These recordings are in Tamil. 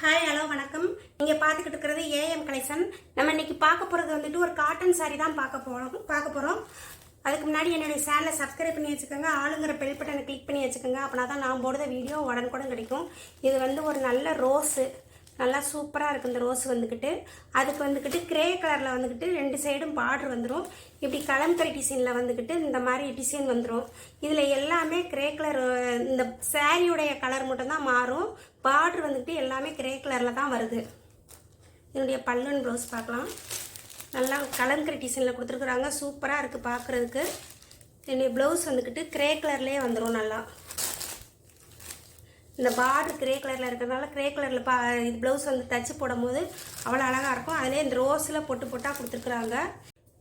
ஹாய் ஹலோ வணக்கம். நீங்கள் பார்த்துக்கிட்டு இருக்கிறது ஏஎம் கலெக்ஷன். நம்ம இன்னைக்கு பார்க்க போகிறது வந்துட்டு ஒரு காட்டன் சாரீ தான் பார்க்க போகிறோம். அதுக்கு முன்னாடி என்னுடைய சேனலை சப்ஸ்கிரைப் பண்ணி வச்சுக்கோங்க. ஆளுங்கிற பெல் பட்டனை கிளிக் பண்ணி வச்சுக்கோங்க. அப்படின்னா தான் நான் போடுற வீடியோ உடனுக்குடன் கிடைக்கும். இது வந்து ஒரு நல்ல ரோஸு, நல்லா சூப்பராக இருக்குது. இந்த ரோஸ் வந்துக்கிட்டு அதுக்கு வந்துக்கிட்டு கிரே கலரில் வந்துக்கிட்டு 2 சைடும் பார்டர் வந்துடும். இப்படி கலம்கரி டிசைனில் வந்துக்கிட்டு இந்த மாதிரி டிசைன் வந்துடும். இதில் எல்லாமே கிரே கலர், இந்த சாரியுடைய கலர் மட்டும்தான் மாறும். பார்டர் வந்துக்கிட்டு எல்லாமே கிரே கலரில் தான் வருது. இதனுடைய பல்லுன்னு ப்ளவுஸ் பார்க்கலாம். நல்லா கலம்கரி டிசைனில் கொடுத்துருக்குறாங்க. சூப்பராக இருக்குது பார்க்குறதுக்கு. இதனுடைய ப்ளவுஸ் வந்துக்கிட்டு கிரே கலர்லேயே வந்துடும். நல்லா இந்த பார்டர் கிரே கலரில் இருக்கிறதுனால கிரே கலரில் இது ப்ளவுஸ் வந்து தச்சு போடும் போது அவ்வளோ அழகாக இருக்கும். அதிலே இந்த ரோஸில் பொட்டாக கொடுத்துருக்குறாங்க.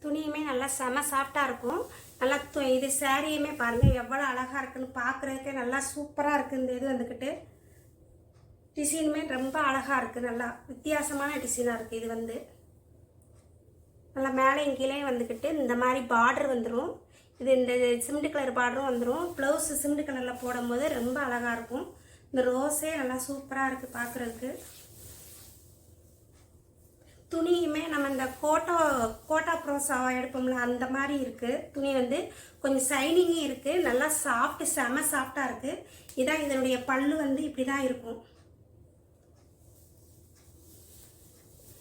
துணியுமே நல்லா செம சாஃப்டாக இருக்கும். நல்லா இது சாரியுமே பாருங்கள் எவ்வளோ அழகாக இருக்குன்னு பார்க்குறதுக்கே நல்லா சூப்பராக இருக்குது. இந்த இது வந்துக்கிட்டு டிசைனுமே ரொம்ப அழகாக இருக்குது. நல்லா வித்தியாசமான டிசைனாக இருக்குது. இது வந்து நல்லா மேலேயும் கீழே வந்துக்கிட்டு இந்த மாதிரி பார்டர் வந்துடும். இது இந்த சிமெண்ட் கலர் பார்டரும் வந்துடும். ப்ளவுஸ் சிமெண்ட் கலரில் போடும்போது ரொம்ப அழகாக இருக்கும். இந்த ரோஸே நல்லா சூப்பராக இருக்குது பார்க்குறதுக்கு. துணியுமே நம்ம இந்த கோட்டா ப்ரோஸா எடுப்போம்ல அந்த மாதிரி இருக்குது. துணி வந்து கொஞ்சம் சைனிங்கும் இருக்குது. நல்லா செம சாஃப்டாக இருக்குது. இதான் இதனுடைய பல்லு வந்து இப்படி தான் இருக்கும்.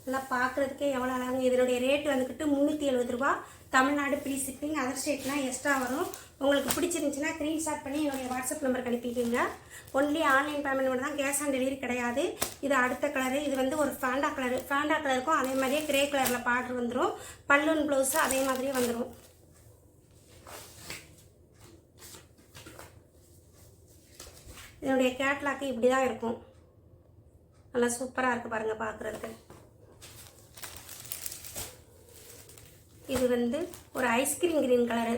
நல்லா பார்க்குறதுக்கே எவ்வளோ அழகாங்க. இதனுடைய ரேட் வந்துக்கிட்டு 370 ரூபா. Tamil Nadu free shipping. அதர் ஸ்டேட்லாம் எக்ஸ்ட்ரா வரும். உங்களுக்கு பிடிச்சிருந்துச்சுன்னா ஸ்க்ரீன்ஷாட் பண்ணி என்னுடைய வாட்ஸ்அப் நம்பருக்கு அனுப்பிக்கிங்க. ஒன்லி ஆன்லைன் பேமெண்ட் மட்டும் தான், கேஷ் ஆன் டெலிவரி கிடையாது. இது அடுத்த கலரு. இது வந்து ஒரு ஃபேண்டா கலருக்கும் அதே மாதிரியே கிரே கலரில் பார்டர் வந்துடும். பல்லுன் ப்ளவுஸு அதே மாதிரியே வந்துடும். இதனுடைய கேட்லாக்கு இப்படி தான் இருக்கும். நல்லா சூப்பராக இருக்குது பாருங்கள் பார்க்குறதுக்கு. இது வந்து ஒரு ஐஸ்கிரீம் கிரீன் கலரு,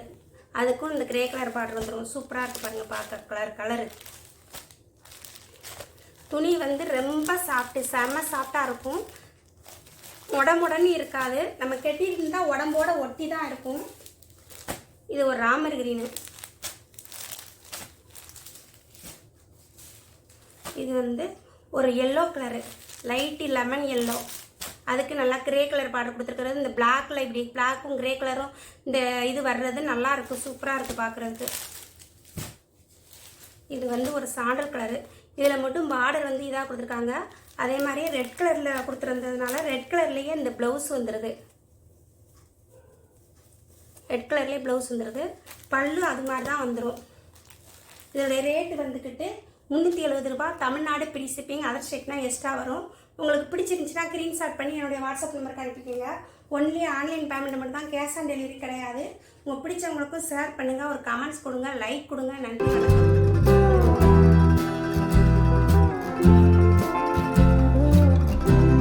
அதுக்கும் இந்த கிரே கலர் பார்டர் வந்துடும். சூப்பராக இருக்குது பாருங்கள் பார்க்க கலரு. துணி வந்து ரொம்ப செம சாஃப்டாக இருக்கும். உடம்புடனே இருக்காது. நம்ம கெட்டியிருந்தால் உடம்போட ஒட்டி தான் இருக்கும். இது ஒரு ராமர் கிரீனு. இது வந்து ஒரு yellow colour, light lemon yellow. அதுக்கு நல்லா கிரே கலர் பார்டர் கொடுத்துருக்கிறது. இந்த பிளாக்ல இப்படி பிளாக்கும் கிரே கலரும் இந்த இது வர்றது நல்லா இருக்கும். சூப்பராக இருக்குது பார்க்குறதுக்கு. இது வந்து ஒரு சாண்டல் கலரு. இதில் மட்டும் பார்டர் வந்து இதாக கொடுத்துருக்காங்க. அதே மாதிரியே ரெட் கலரில் கொடுத்துருந்ததுனால ரெட் கலர்லேயே இந்த ப்ளவுஸ் வந்துடுது. ரெட் கலர்லேயே ப்ளவுஸ் வந்துடுது. பல்லு அது மாதிரி தான் வந்துடும். இதோடைய ரேட்டு வந்துக்கிட்டு 370 ரூபா. Tamil Nadu free shipping. அதர் ஸ்டேட்னா எக்ஸ்ட்ரா வரும். உங்களுக்கு பிடிச்சிருந்துச்சுன்னா ஸ்க்ரீன்ஷாட் பண்ணி என்னுடைய வாட்ஸ்அப் நம்பருக்கு அனுப்பிக்கோங்க. ஒன்லி ஆன்லைன் பேமெண்ட் மட்டும் தான், கேஷ் ஆன் டெலிவரி கிடையாது. உங்களுக்கு பிடிச்சவங்களுக்கும் ஷேர் பண்ணுங்கள், ஒரு கமெண்ட்ஸ் கொடுங்க, லைக் கொடுங்க. நன்றி, வணக்கம்.